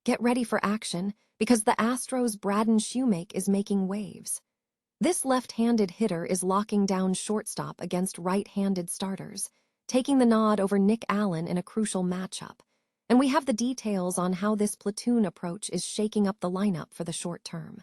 Get ready for action because the Astros' Braden Shoemake is making waves. This left-handed hitter is locking down shortstop against right-handed starters, taking the nod over Nick Allen in a crucial matchup. And we have the details on how this platoon approach is shaking up the lineup for the short term.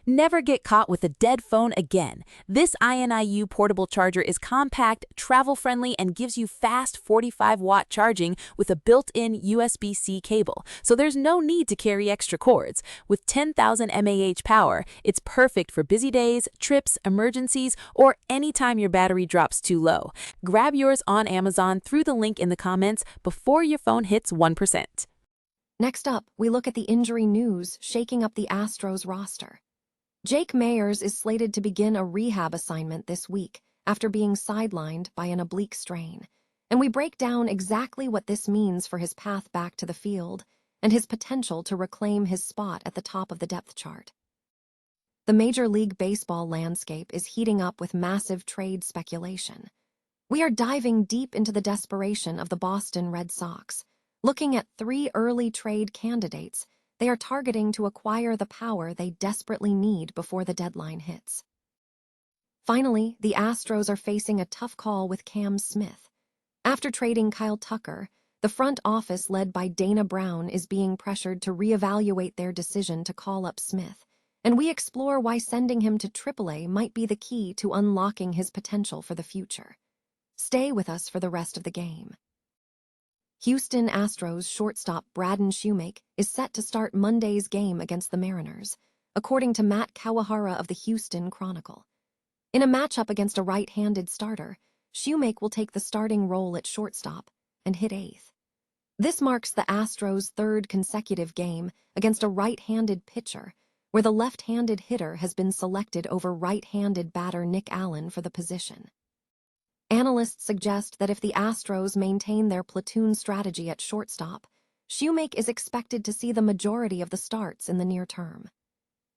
Never get caught with a dead phone again. This INIU portable charger is compact, travel-friendly, and gives you fast 45-watt charging with a built-in USB-C cable, so there's no need to carry extra cords. With 10,000 mAh power, it's perfect for busy days, trips, emergencies, or anytime your battery drops too low. Grab yours on Amazon through the link in the comments before your phone hits 1%. Next up, we look at the injury news shaking up the Astros roster. Jake Meyers is slated to begin a rehab assignment this week after being sidelined by an oblique strain, and we break down exactly what this means for his path back to the field and his potential to reclaim his spot at the top of the depth chart. The Major League Baseball landscape is heating up with massive trade speculation. We are diving deep into the desperation of the Boston Red Sox, looking at 3 early trade candidates they are targeting to acquire the power they desperately need before the deadline hits. Finally, the Astros are facing a tough call with Cam Smith. After trading Kyle Tucker, the front office led by Dana Brown is being pressured to reevaluate their decision to call up Smith, and we explore why sending him to AAA might be the key to unlocking his potential for the future. Stay with us for the rest of the game. Houston Astros shortstop Braden Shoemake is set to start Monday's game against the Mariners, according to Matt Kawahara of the Houston Chronicle. In a matchup against a right-handed starter, Shoemake will take the starting role at shortstop and hit 8th. This marks the Astros' 3rd consecutive game against a right-handed pitcher, where the left-handed hitter has been selected over right-handed batter Nick Allen for the position. Analysts suggest that if the Astros maintain their platoon strategy at shortstop, Shoemake is expected to see the majority of the starts in the near term.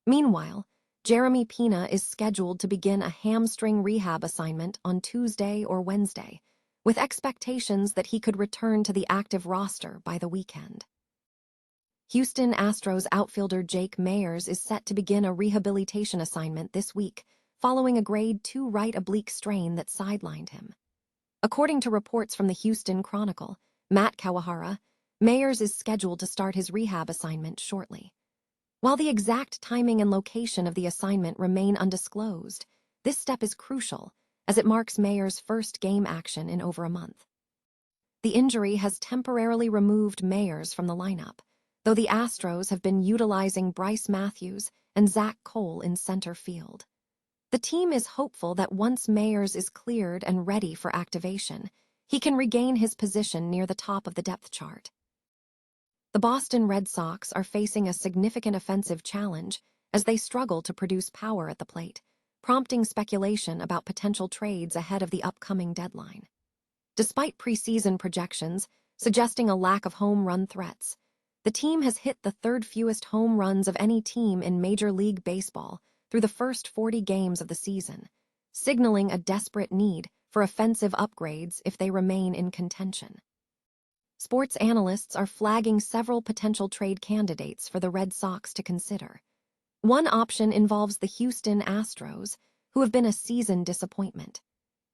Meanwhile, Jeremy Pena is scheduled to begin a hamstring rehab assignment on Tuesday or Wednesday, with expectations that he could return to the active roster by the weekend. Houston Astros outfielder Jake Meyers is set to begin a rehabilitation assignment this week, following a grade 2 right oblique strain that sidelined him. According to reports from the Houston Chronicle, Matt Kawahara, Meyers is scheduled to start his rehab assignment shortly. While the exact timing and location of the assignment remain undisclosed, this step is crucial as it marks Meyers' first game action in over a month. The injury has temporarily removed Meyers from the lineup, though the Astros have been utilizing Bryce Matthews and Zach Cole in center field. The team is hopeful that once Meyers is cleared and ready for activation, he can regain his position near the top of the depth chart. The Boston Red Sox are facing a significant offensive challenge as they struggle to produce power at the plate, prompting speculation about potential trades ahead of the upcoming deadline. Despite preseason projections suggesting a lack of home run threats, the team has hit the 3rd fewest home runs of any team in Major League Baseball through the first 40 games of the season, signaling a desperate need for offensive upgrades if they remain in contention. Sports analysts are flagging several potential trade candidates for the Red Sox to consider. One option involves the Houston Astros, who have been a season disappointment.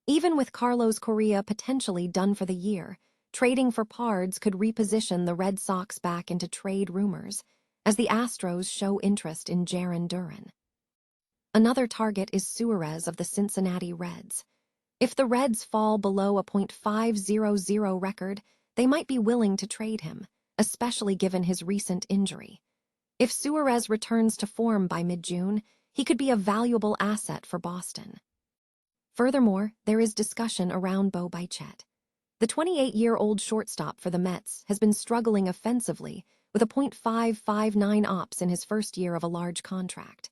Even with Carlos Correa potentially done for the year, trading for Pards could reposition the Red Sox back into trade rumors, as the Astros show interest in Jarren Duran. Another target is Suarez of the Cincinnati Reds. If the Reds fall below a .500 record, they might be willing to trade him, especially given his recent injury. If Suarez returns to form by mid-June, he could be a valuable asset for Boston. Furthermore, there is discussion around Bo Bichette. The 28-year-old shortstop for the Mets has been struggling offensively with a .559 ops in his first year of a large contract.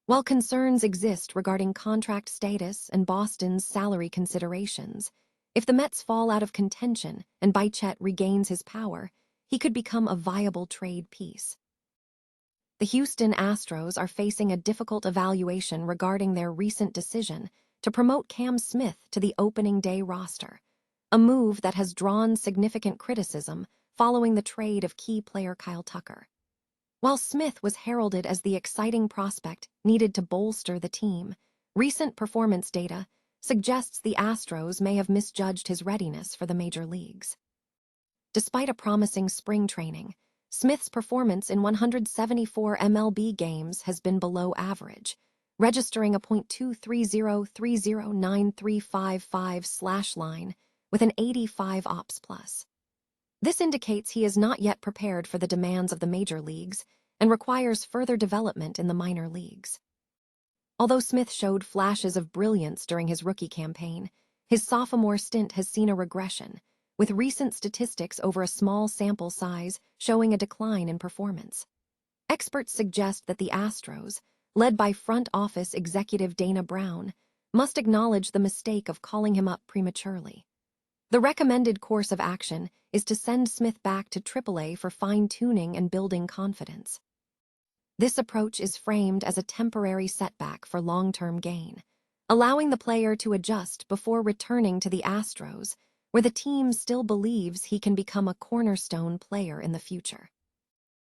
While concerns exist regarding contract status and Boston's salary considerations, if the Mets fall out of contention and Bichette regains his power, he could become a viable trade piece. The Houston Astros are facing a difficult evaluation regarding their recent decision to promote Cam Smith to the opening day roster, a move that has drawn significant criticism following the trade of key player Kyle Tucker. While Smith was heralded as the exciting prospect needed to bolster the team, recent performance data suggests the Astros may have misjudged his readiness for the major leagues. Despite a promising spring training, Smith's performance in 174 MLB games has been below average, registering a .230309355 line with an 85 OPS plus. This indicates he is not yet prepared for the demands of the major leagues and requires further development in the minor leagues. Although Smith showed flashes of brilliance during his rookie campaign, his sophomore stint has seen a regression, with recent statistics over a small sample size showing a decline in performance. Experts suggest that the Astros, led by front office executive Dana Brown, must acknowledge the mistake of calling him up prematurely. The recommended course of action is to send Smith back to AAA for fine-tuning and building confidence. This approach is framed as a temporary setback for long-term gain, allowing the player to adjust before returning to the Astros, where the team still believes he can become a cornerstone player in the future.